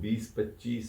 20-25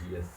GSP+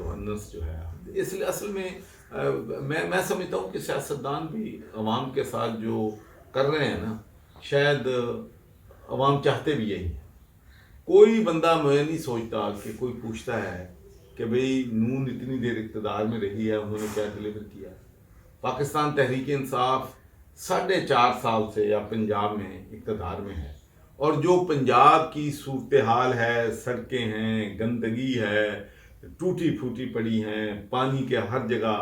governance جو ہے، اس لیے اصل میں میں سمجھتا ہوں کہ سیاستدان بھی عوام کے ساتھ جو کر رہے ہیں نا، شاید عوام چاہتے بھی یہی ہے. کوئی بندہ میں نہیں سوچتا کہ کوئی پوچھتا ہے کہ بھئی نون اتنی دیر اقتدار میں رہی ہے، انہوں نے کیا ڈلیور کیا ہے. پاکستان تحریک انصاف 4.5 سال سے یا پنجاب میں اقتدار میں ہے، اور جو پنجاب کی صورتحال ہے، سڑکیں ہیں، گندگی ہے، ٹوٹی پھوٹی پڑی ہیں، پانی کے ہر جگہ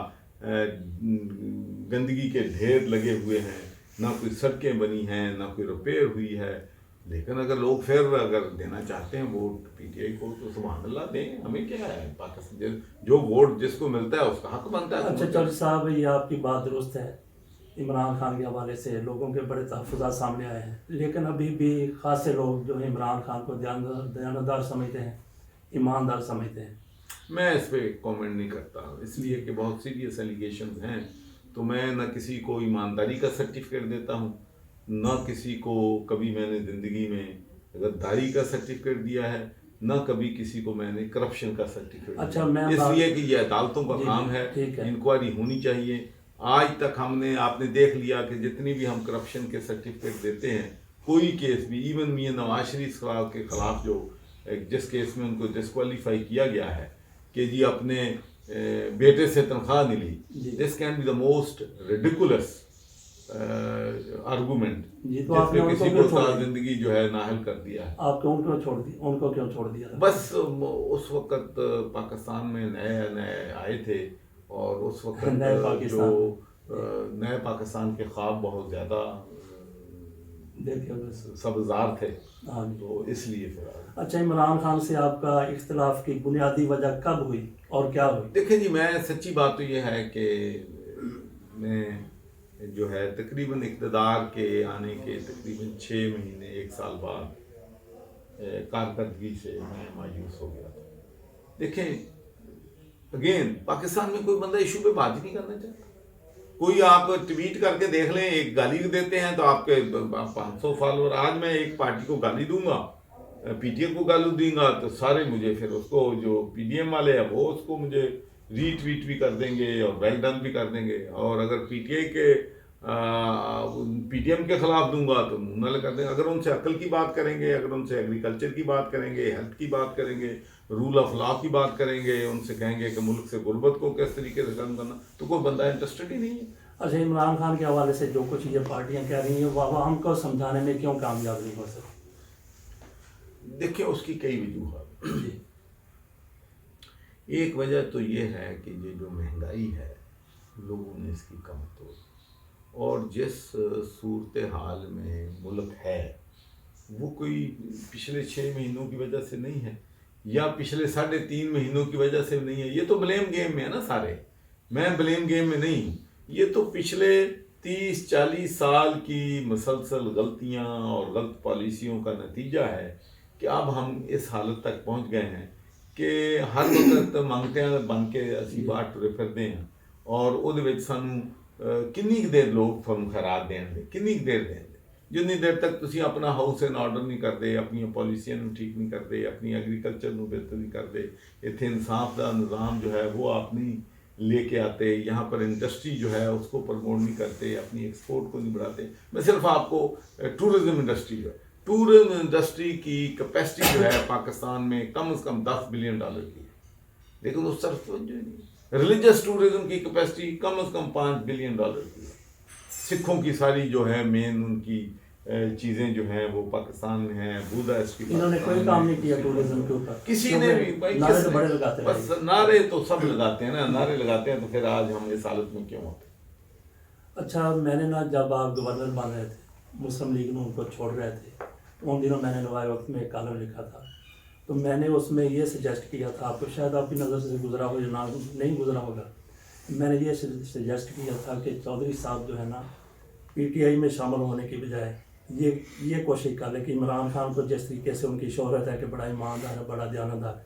گندگی کے ڈھیر لگے ہوئے ہیں، نہ کوئی سڑکیں بنی ہیں، نہ کوئی ریپیئر ہوئی ہے. لیکن اگر لوگ پھر اگر دینا چاہتے ہیں ووٹ پی ٹی آئی کو تو سبحان اللہ دیں، ہمیں کیا ہے. پاکستان جو ووٹ جس کو ملتا ہے اس کا حق بنتا ہے. اچھا چودھری صاحب، یہ آپ کی بات درست ہے، عمران خان کے حوالے سے لوگوں کے بڑے تحفظات سامنے آئے ہیں، لیکن ابھی بھی خاصے لوگ جو ہیں عمران خان کو دیانتدار سمجھتے ہیں، ایماندار سمجھتے ہیں. میں اس پہ کامنٹ نہیں کرتا، اس لیے کہ بہت سیریس ایلیگیشنز ہیں. تو میں نہ کسی کو ایمانداری کا سرٹیفکیٹ دیتا ہوں، نہ کسی کو کبھی میں نے زندگی میں غداری کا سرٹیفکیٹ دیا ہے، نہ کبھی کسی کو میں نے کرپشن کا سرٹیفکیٹ اچھا، دیا. میں اس لیے کہ یہ عدالتوں کا کام ہے، ٹھیک ہے. انکوائری ہونی چاہیے. آج تک آپ نے دیکھ لیا کہ جتنی بھی ہم کرپشن کے سرٹیفکیٹ دیتے ہیں، کوئی کیس بھی، ایون میاں نواز شریف صاحب کے خلاف جو جس کیس میں ان کو ڈسکوالیفائی کیا گیا ہے کہ جی اپنے بیٹے سے تنخواہ نہیں لی، this can be the most ridiculous argument, جس پہ کسی کو زندگی جو ہے نااہل کر دیا ہے. آپ کو ان کو کیوں چھوڑ دیا؟ بس اس وقت پاکستان میں نئے آئے تھے، اور اس وقت جو نئے پاکستان کے خواب بہت زیادہ سبزار تھے، تو اس لیے پھر. اچھا، عمران خان سے آپ کا اختلاف کی بنیادی وجہ کب ہوئی اور کیا ہوئی؟ دیکھیں جی، میں سچی بات تو یہ ہے کہ میں جو ہے تقریباً اقتدار کے آنے کے تقریباً 6 مہینے 1 سال بعد کارکردگی سے میں مایوس ہو گیا تھا. دیکھیں اگین پاکستان میں کوئی بندہ ایشو پہ بات ہی نہیں کرنا چاہتا. کوئی آپ ٹویٹ کر کے دیکھ لیں، ایک گالی دیتے ہیں تو آپ کے 500 فالوور. آج میں ایک پارٹی کو گالی دوں گا، پی ٹی ایم کو گالی دوں گا، تو سارے مجھے پھر اس کو جو پی ڈی ایم والے ہیں وہ اس کو مجھے ری ٹویٹ بھی کر دیں گے اور ویل ڈن بھی کر دیں گے. اور اگر پی ٹی ایم کے خلاف دوں گا تو منہ نہ کر دیں گے. اگر ان سے عقل کی بات کریں گے، اگر ان سے ایگریکلچر کی بات کریں گے، ہیلتھ کی بات کریں گے، رول آف لا کی بات کریں گے، ان سے کہیں گے کہ ملک سے غربت کو کس طریقے سے کم کرنا، تو کوئی بندہ انٹرسٹڈ ہی نہیں ہے. اچھا، عمران خان کے حوالے سے جو کچھ یہ پارٹیاں کہہ رہی ہیں وہ ہم کو سمجھانے میں کیوں کامیاب نہیں ہو سکتی؟ دیکھیں اس کی کئی وجوہات. ایک وجہ تو یہ ہے کہ یہ جو مہنگائی ہے، لوگوں نے اس کی کم تو، اور جس صورتحال میں ملک ہے وہ کوئی پچھلے 6 مہینوں کی وجہ سے نہیں ہے، یا پچھلے 3.5 مہینوں کی وجہ سے نہیں ہے. یہ تو بلیم گیم میں ہے نا سارے، میں بلیم گیم میں نہیں ہوں. یہ تو پچھلے 30-40 سال کی مسلسل غلطیاں اور غلط پالیسیوں کا نتیجہ ہے کہ اب ہم اس حالت تک پہنچ گئے ہیں کہ ہر وقت منگتے ہیں بن کے اسی بات ٹرے پھرتے ہیں، اور وہ سانوں کنی دیر لوگ تھانوں خیرات دین دے، کنی دیر دین دے. جتنی دیر تک تسی اپنا ہاؤس اینڈ آرڈر نہیں کرتے، اپنی پالیسیاں ٹھیک نہیں کرتے، اپنی ایگریکلچر نو بہتر نہیں کرتے، اتنے انصاف کا نظام جو ہے وہ آپ نہیں لے کے آتے، یہاں پر انڈسٹری جو ہے اس کو پروموٹ نہیں کرتے، اپنی ایکسپورٹ کو نہیں بڑھاتے. میں صرف آپ کو ٹورزم انڈسٹری جو ہے، ٹورزم انڈسٹری کی کیپیسٹی جو ہے پاکستان میں کم از کم $10 بلین کی ہے، لیکن اس طرف توجہ نہیں. ریلیجس ٹورزم کی کیپیسٹی کم از کم $5 بلین کی ہے. سکھوں کی ساری جو ہے مین ان کی چیزیں جو ہیں وہ پاکستان میں ہیں. بودھا انہوں نے کوئی کام نہیں کیا ٹورزم کے اوپر، کسی نے بھی. نعرے تو بڑے لگاتے ہیں، بس نعرے تو سب لگاتے ہیں نا، نعرے لگاتے ہیں تو پھر آج ہم اس حالت میں کیوں ہوتے. اچھا، میں نے نا جب آپ گورنر بن رہے تھے، مسلم لیگ نے ان کو چھوڑ رہے تھے، ان دنوں میں نے نوائے وقت میں ایک کالم لکھا تھا، تو میں نے اس میں یہ سجیسٹ کیا تھا، آپ کو شاید آپ کی نظر سے گزرا ہو یا نہیں گزرا ہوگا. میں نے یہ سجیسٹ کیا تھا کہ چودھری صاحب جو ہے نا پی ٹی آئی میں شامل ہونے کی بجائے یہ کوشش کر لیں کہ عمران خان کو جس طریقے سے ان کی شہرت ہے کہ بڑا ایماندار ہے، بڑا دیانتدار ہے،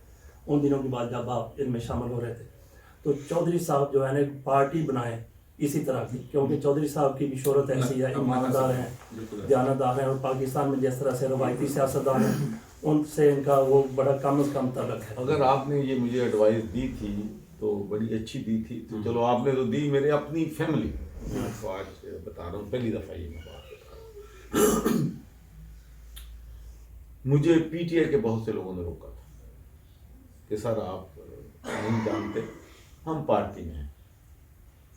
ان دنوں کے بعد جب آپ ان میں شامل ہو رہے تھے تو چودھری صاحب جو ہے نا ایک پارٹی بنائیں اسی طرح کی، کیونکہ چودھری صاحب کی بھی شہرت ایسی ہے، ایماندار ہیں، دیانتدار ہیں، اور پاکستان میں جس طرح سے روایتی سیاستدان ہیں ان سے ان کا وہ بڑا کم از کم تعلق ہے. اگر آپ نے یہ مجھے ایڈوائس دی تھی تو بڑی اچھی دی تھی، تو چلو آپ نے تو دی. میرے اپنی فیملی میں تو آج بتا رہا ہوں، پہلی دفعہ یہ میں بات بتا رہا ہوں. مجھے پی ٹی آئی کے بہت سے لوگوں نے روکا تھا کہ سر آپ نہیں جانتے ہم پارٹی میں ہیں،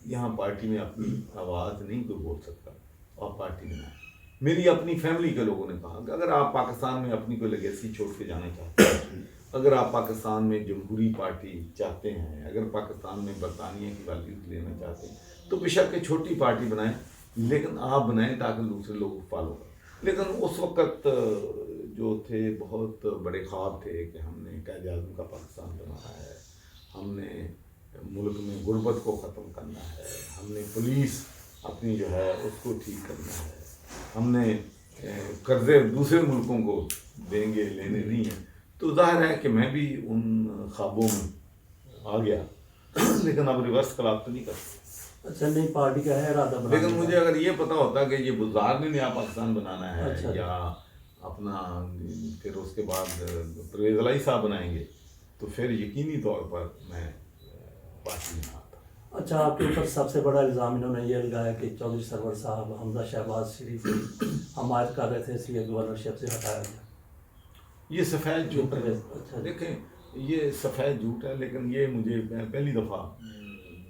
یہاں پارٹی میں اپنی آواز نہیں کوئی بول سکتا، آپ پارٹی میں آئیں. میری اپنی فیملی کے لوگوں نے کہا کہ اگر آپ پاکستان میں اپنی کوئی لیگیسی چھوڑ کے جانا چاہتے ہیں، اگر آپ پاکستان میں جمہوری پارٹی چاہتے ہیں، اگر پاکستان میں برطانیہ کی ویلیوز لینا چاہتے ہیں، تو بے شک چھوٹی پارٹی بنائیں، لیکن آپ بنائیں تاکہ دوسرے لوگ فالو کریں. لیکن اس وقت جو تھے بہت بڑے خواب تھے کہ ہم نے قائد اعظم کا پاکستان بنانا ہے، ہم نے ملک میں غربت کو ختم کرنا ہے، ہم نے پولیس اپنی جو ہے اس کو ٹھیک کرنا ہے، ہم نے قرضے دوسرے ملکوں کو دیں گے، لینے نہیں ہیں. تو ظاہر ہے کہ میں بھی ان خوابوں میں آ گیا، لیکن اب ریورس کلاب تو نہیں کر سکتا. اچھا نہیں، پارٹی کا ہے ارادہ بنانے لیکن کا. مجھے اگر یہ پتا ہوتا کہ یہ بزار نے نیا پاکستان بنانا ہے، اچھا. یا اپنا پھر اس کے بعد پرویز الہی صاحب بنائیں گے، تو پھر یقینی طور پر میں پارٹی میں آتا. اچھا، آپ کے اوپر سب سے بڑا الزام انہوں نے یہ لگایا کہ چودھری سرور صاحب حمزہ شہباز شریف کی حمایت کر رہے تھے، اس لیے گورنرشپ سے ہٹایا گیا. یہ سفید جھوٹ ہے. اچھا. دیکھیں یہ سفید جھوٹ ہے، لیکن یہ مجھے پہلی دفعہ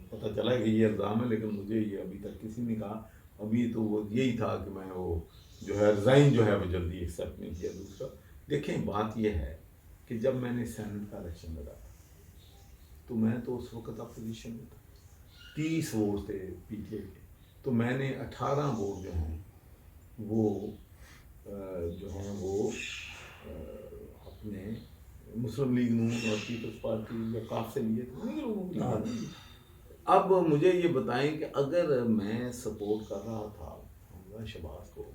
پتہ چلا کہ یہ الزام ہے، لیکن مجھے یہ ابھی تک کسی نے کہا. ابھی تو وہ یہی تھا کہ میں وہ جو ہے ریزائن جو ہے وہ جلدی ایکسیپٹ نہیں کیا. دوسرا دیکھیں بات یہ ہے کہ جب میں نے سینٹ کا الیکشن لڑا تھا تو میں تو اس وقت اپوزیشن میں تھا. 30 ووٹ تھے پی ٹی آئی کے، تو میں نے 18 ووٹ جو ہیں وہ اپنے مسلم لیگ نون اور پیپلز پارٹی یا کاف سے لیے تھے، انہیں لوگوں کے لیے. اب مجھے یہ بتائیں کہ اگر میں سپورٹ کر رہا تھا حمزہ شہباز کو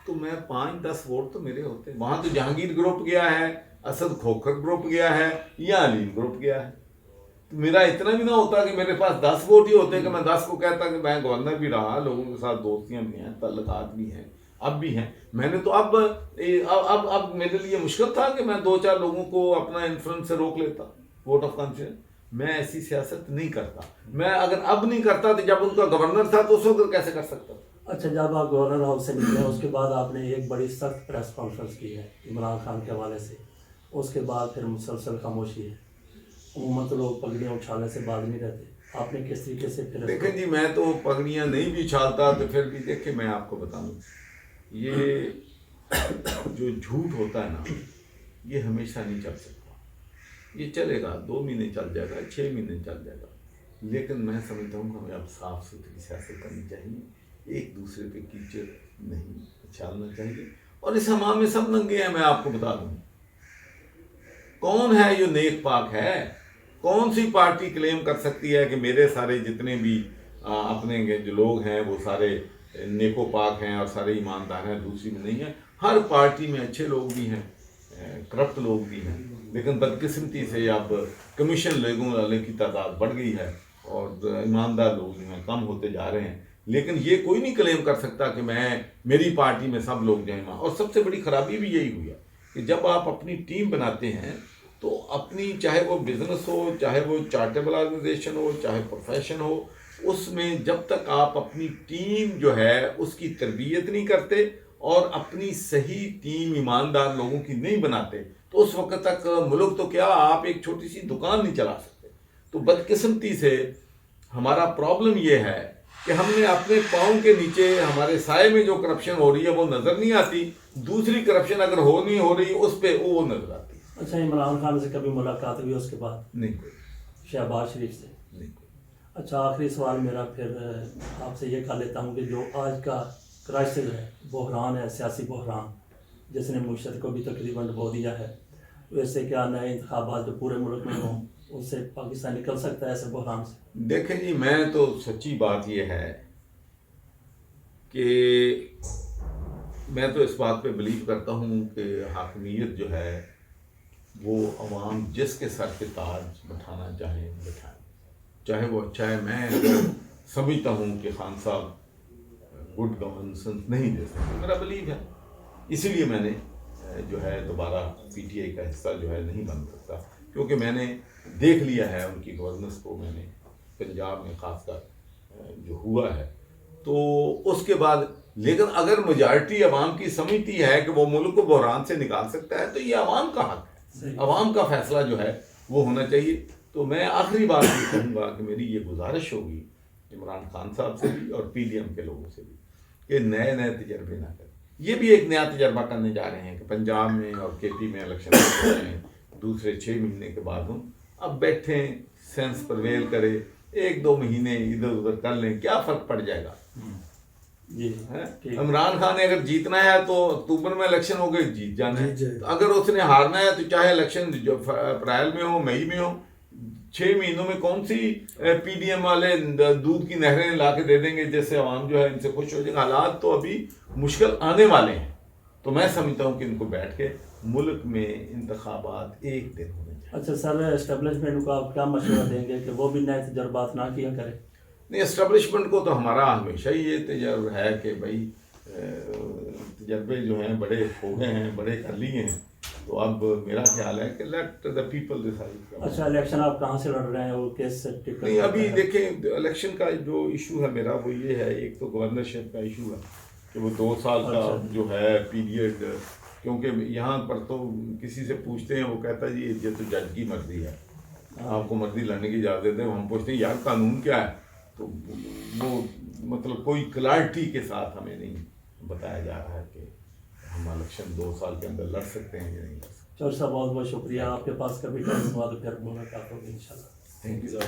تو میں 5-10 ووٹ تو میرے ہوتے. وہاں تو جہانگیر گروپ گیا ہے، اسد کھوکھر گروپ گیا ہے، یا علیم گروپ گیا ہے. تو میرا اتنا بھی نہ ہوتا کہ میرے پاس 10 ووٹ ہی ہوتے کہ میں 10 کو کہتا کہ میں گورنر بھی رہا، لوگوں کے ساتھ دوستیاں بھی ہیں، تعلقات بھی ہیں، اب بھی ہیں. میں نے تو اب میرے لیے مشکل تھا کہ میں 2-4 لوگوں کو اپنا انفلوئنس سے روک لیتا، ووٹ آف کانفیڈنس. میں ایسی سیاست نہیں کرتا. میں اگر اب نہیں کرتا تو جب ان کا گورنر تھا تو اس وقت کیسے کر سکتا. اچھا، جب آپ گورنر ہاؤس سے نکلے اس کے بعد آپ نے ایک بڑی سخت پریس کانفرنس کی ہے عمران خان کے حوالے سے، اس کے بعد پھر مسلسل خاموشی ہے. عموماً تو لوگ پگڑیاں اچھالنے سے بعد نہیں رہتے، آپ نے کس طریقے سے پھر؟ دیکھیں جی، میں تو پگڑیاں نہیں بھی اچھالتا تو پھر بھی دیکھیں میں آپ کو بتاؤں، یہ جو جھوٹ ہوتا ہے نا یہ ہمیشہ نہیں چل سکتا. یہ چلے گا 2 مہینے چل جائے گا، 6 مہینے چل جائے گا، لیکن میں سمجھتا ہوں کہ ہمیں اب صاف ستھری سیاست کرنی چاہیے. ایک دوسرے پہ کیچڑ نہیں اچھالنا چاہیے. اور اس حمام میں سب ننگے ہیں. میں آپ کو بتا دوں کون ہے جو نیک پاک ہے. کون سی پارٹی کلیم کر سکتی ہے کہ میرے سارے جتنے بھی اپنے جو لوگ ہیں وہ سارے نیک و پاک ہیں اور سارے ایماندار ہیں؟ دوسری میں نہیں ہے. ہر پارٹی میں اچھے لوگ بھی ہیں، کرپٹ لوگ بھی ہیں، لیکن بدقسمتی سے اب کمیشن لوگوں والے کی تعداد بڑھ گئی ہے اور ایماندار لوگ جو ہیں کم ہوتے جا رہے ہیں. لیکن یہ کوئی نہیں کلیم کر سکتا کہ میری پارٹی میں سب لوگ جو ہیں. اور سب سے بڑی خرابی بھی یہی ہوئی ہے کہ جب آپ اپنی ٹیم بناتے ہیں تو اپنی، چاہے وہ بزنس ہو، چاہے وہ چارٹیبل آرگنائزیشن ہو، چاہے پروفیشن ہو، اس میں جب تک آپ اپنی ٹیم جو ہے اس کی تربیت نہیں کرتے اور اپنی صحیح ٹیم ایماندار لوگوں کی نہیں بناتے تو اس وقت تک ملک تو کیا آپ ایک چھوٹی سی دکان نہیں چلا سکتے. تو بدقسمتی سے ہمارا پرابلم یہ ہے کہ ہم نے اپنے پاؤں کے نیچے ہمارے سائے میں جو کرپشن ہو رہی ہے وہ نظر نہیں آتی، دوسری کرپشن اگر ہو رہی اس پہ وہ نظر آتی. اچھا، عمران خان سے کبھی ملاقات ہوئی اس کے بعد؟ نہیں کوئی. شہباز شریف سے؟ نہیں کوئی. اچھا، آخری سوال میرا پھر آپ سے یہ کر لیتا ہوں کہ جو آج کا کرائسس ہے، بحران ہے، سیاسی بحران جس نے معیشت کو بھی تقریباً ڈبو دیا ہے، ویسے کیا نئے انتخابات جو پورے ملک میں ہوں اس سے پاکستان نکل سکتا ہے ایسے بحران سے؟ دیکھیں جی، میں تو سچی بات یہ ہے کہ میں تو اس بات پہ بلیو کرتا ہوں کہ حاکمیت جو ہے وہ عوام جس کے سر پہ تاج بٹھانا چاہیں بٹھائیں، چاہے وہ اچھا ہے. میں سمجھتا ہوں کہ خان صاحب گڈ گورننس نہیں دے سکتے، میرا بلیو ہے، اسی لیے میں نے جو ہے دوبارہ پی ٹی آئی کا حصہ جو ہے نہیں بن سکتا، کیونکہ میں نے دیکھ لیا ہے ان کی گورننس کو، میں نے پنجاب میں خاص کر جو ہوا ہے، تو اس کے بعد لیکن اگر میجارٹی عوام کی سمجھتی ہے کہ وہ ملک کو بحران سے نکال سکتا ہے تو یہ عوام کا حق ہے، عوام کا فیصلہ جو ہے وہ ہونا چاہیے۔ تو میں آخری بات یہ کہوں گا کہ میری یہ گزارش ہوگی عمران خان صاحب سے بھی اور پی ڈی ایم کے لوگوں سے بھی کہ نئے نئے تجربے نہ کریں۔ یہ بھی ایک نیا تجربہ کرنے جا رہے ہیں کہ پنجاب میں اور کے پی میں الیکشن ہو رہے ہیں، دوسرے 6 مہینے کے بعد ہم اب بیٹھیں، سینس پرویل کرے، 1-2 مہینے ادھر ادھر کر لیں، کیا فرق پڑ جائے گا؟ عمران خان نے اگر جیتنا ہے تو اکتوبر میں الیکشن ہو گئے، جیت جانا ہے، اگر اس نے ہارنا ہے تو چاہے الیکشن اپریل میں ہو، مئی میں ہو، 6 مہینوں میں کون سی پی ڈی ایم والے دودھ کی نہریں لا کے دے دیں گے جیسے عوام جو ہے ان سے خوش ہو جائے گا؟ حالات تو ابھی مشکل آنے والے ہیں، تو میں سمجھتا ہوں کہ ان کو بیٹھ کے ملک میں انتخابات ایک دن ہونے چاہیے۔ اچھا سر، اسٹیبلشمنٹ کو آپ کیا مشورہ دیں گے کہ وہ بھی نئے تجربات نہ کیا کرے؟ نہیں، اسٹیبلشمنٹ کو تو ہمارا ہمیشہ ہی یہ تجربہ ہے کہ بھائی تجربے جو ہیں بڑے ہو گئے ہیں، بڑے کر لیے ہیں، تو اب میرا خیال ہے کہ لیٹ دا پیپل ڈیسائیڈ۔ اچھا، الیکشن آپ کہاں سے لڑ رہے ہیں اور کیس سے ٹکٹ؟ نہیں، ابھی دیکھیں الیکشن کا جو ایشو ہے میرا وہ یہ ہے، ایک تو گورنرشپ کا ایشو ہے کہ وہ 2 سال کا جو ہے پیریڈ، کیونکہ یہاں پر تو کسی سے پوچھتے ہیں وہ کہتا ہے جی یہ تو جج کی مرضی ہے، آپ کو مرضی لڑنے کی اجازت ہے، ہم پوچھتے ہیں یار قانون کیا ہے، تو وہ مطلب کوئی کلیئرٹی کے ساتھ ہمیں نہیں بتایا جا رہا ہے کہ ہم الیکشن 2 سال کے اندر لڑ سکتے ہیں یا نہیں لڑ سکتے۔ چور صاحب بہت بہت شکریہ، آپ کے پاس کبھی ٹائم ہوا تو پھر ملاقات ہوگی انشاءاللہ۔ Thank you.